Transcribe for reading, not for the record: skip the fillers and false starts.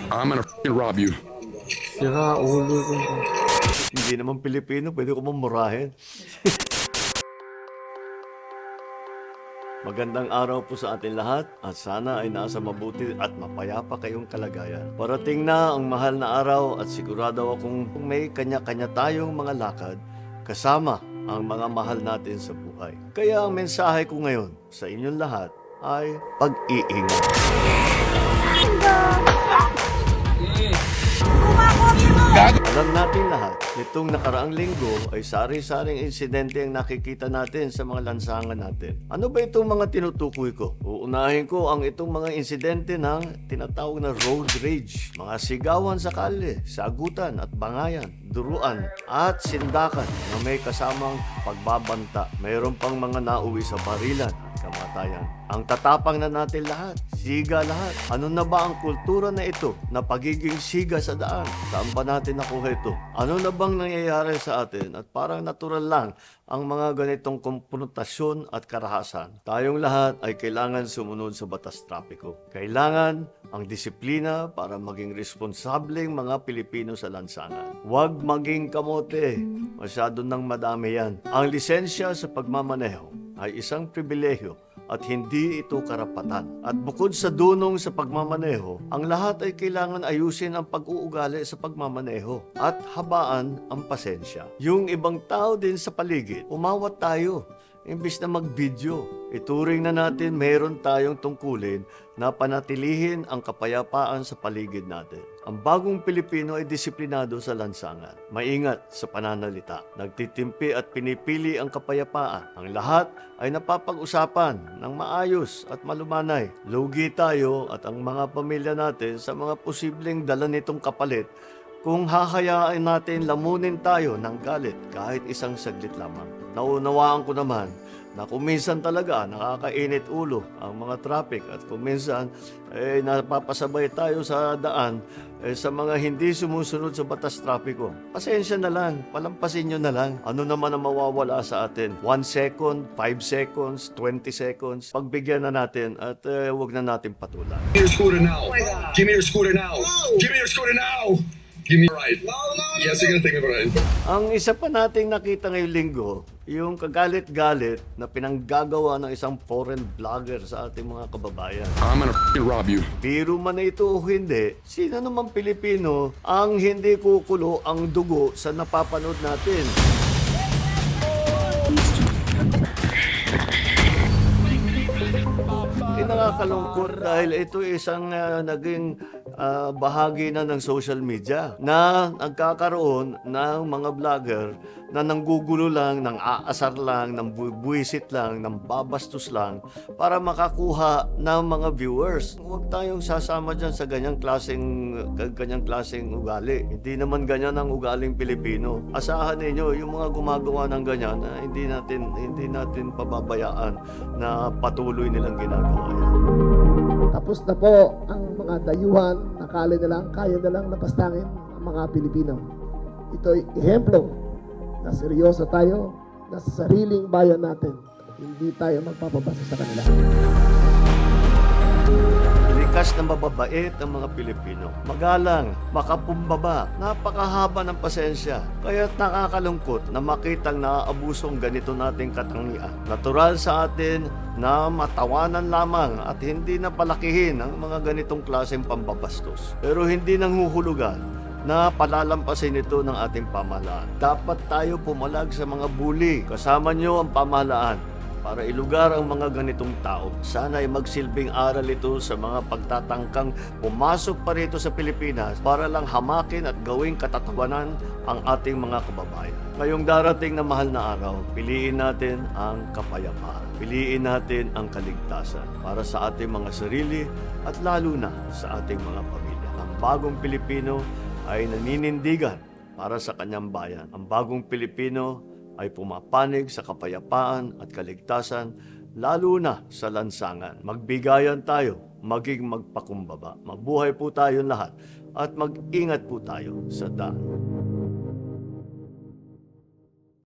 I'm gonna f***ing rob you. Sira ulo ko. Hindi naman Pilipino, pwede ko mamurahin. Magandang araw po sa atin lahat at sana ay nasa mabuti at mapayapa kayong kalagayan. Parating na ang mahal na araw at sigurado akong may kanya-kanya tayong mga lakad kasama ang mga mahal natin sa buhay. Kaya ang mensahe ko ngayon sa inyong lahat ay pag-iingat. Alam natin lahat, nitong nakaraang linggo ay sari-saring insidente ang nakikita natin sa mga lansangan natin. Ano ba itong mga tinutukoy ko? Uunahin ko ang itong mga insidente ng tinatawag na road rage. Mga sigawan sa kalye, sagutan at bangayan, duruan at sindakan na may kasamang pagbabanta. Mayroon pang mga nauwi sa barilan at kamatayan. Ang tatapang na natin lahat, siga lahat. Ano na ba ang kultura na ito na pagiging siga sa daan? Saan ba natin nakuha ito? Ano na bang nangyayari sa atin? At parang natural lang ang mga ganitong konfrontasyon at karahasan. Tayong lahat ay kailangan sumunod sa batas trapiko. Kailangan ang disiplina para maging responsableng mga Pilipino sa lansangan. Huwag maging kamote. Masyado nang madami yan. Ang lisensya sa pagmamaneho ay isang pribilehyo at hindi ito karapatan. At bukod sa dunong sa pagmamaneho, ang lahat ay kailangan ayusin ang pag-uugali sa pagmamaneho at habaan ang pasensya. Yung ibang tao din sa paligid, umawat tayo. Imbis na mag-video, ituring na natin mayroon tayong tungkulin na panatilihin ang kapayapaan sa paligid natin. Ang bagong Pilipino ay disiplinado sa lansangan, maingat sa pananalita, nagtitimpi at pinipili ang kapayapaan. Ang lahat ay napapag-usapan ng maayos at malumanay. Lugi tayo at ang mga pamilya natin sa mga posibleng dala nitong kapalit kung hahayaan natin lamunin tayo ng galit kahit isang saglit lamang. Naunawaan ko naman na kung minsan talaga nakakainit ulo ang mga traffic at kung minsan napapasabay tayo sa daan sa mga hindi sumusunod sa batas trapiko. Pasensya na lang, palampasin nyo na lang. Ano naman ang mawawala sa atin? 1 second, 5 seconds, 20 seconds. Pagbigyan na natin at huwag na natin patulan. Give me your scooter now. Give me your scooter now. Give me your scooter now. Give me a ride. Yes, I'm gonna take a ride. Ang isa pa nating nakita ngayong linggo, yung kagalit-galit na pinanggagawa ng isang foreign vlogger sa ating mga kababayan. I'm gonna f***ing rob you. Biro man na ito o hindi, sino naman Pilipino ang hindi kukulo ang dugo sa napapanood natin? Nakakalungkot dahil ito isang naging bahagi na ng social media na nagkakaroon ng mga vlogger na nanggugulo lang, nang aasar lang, nang buwisit lang, nang babastos lang para makakuha ng mga viewers. Huwag tayong sasama dyan sa ganyang klaseng ugali. Hindi naman ganyan ang ugaling Pilipino. Asahan ninyo yung mga gumagawa ng ganyan na hindi natin pababayaan na patuloy nilang ginagawa yan. Tapos na po ang mga dayuhan, nakala na lang, kaya na lang napastangin ang mga Pilipino. Ito'y ehemplo na seryoso tayo na sa sariling bayan natin. Hindi tayo magpapabasa sa kanila. Likas na mababait ang mga Pilipino. Magalang, makapumbaba, napakahaba ng pasensya. Kaya't nakakalungkot na makitang naaabusong ganito nating katangian. Natural sa atin na matawanan lamang at hindi na palakihin ang mga ganitong klaseng pambabastos. Pero hindi nanghuhulugan na palalampasin ito ng ating pamahalaan. Dapat tayo pumalag sa mga bully. Kasama nyo ang pamahalaan para ilugar ang mga ganitong tao. Sana ay magsilbing aral ito sa mga pagtatangkang pumasok pa rito sa Pilipinas para lang hamakin at gawing katatawanan ang ating mga kababayan. Ngayong darating na mahal na araw, piliin natin ang kapayapaan. Piliin natin ang kaligtasan para sa ating mga sarili at lalo na sa ating mga pamilya. Ang bagong Pilipino ay naninindigan para sa kanyang bayan. Ang bagong Pilipino ay pumapanig sa kapayapaan at kaligtasan, lalo na sa lansangan. Magbigayan tayo, maging magpakumbaba. Mabuhay po tayong lahat at mag-ingat po tayo sa daan.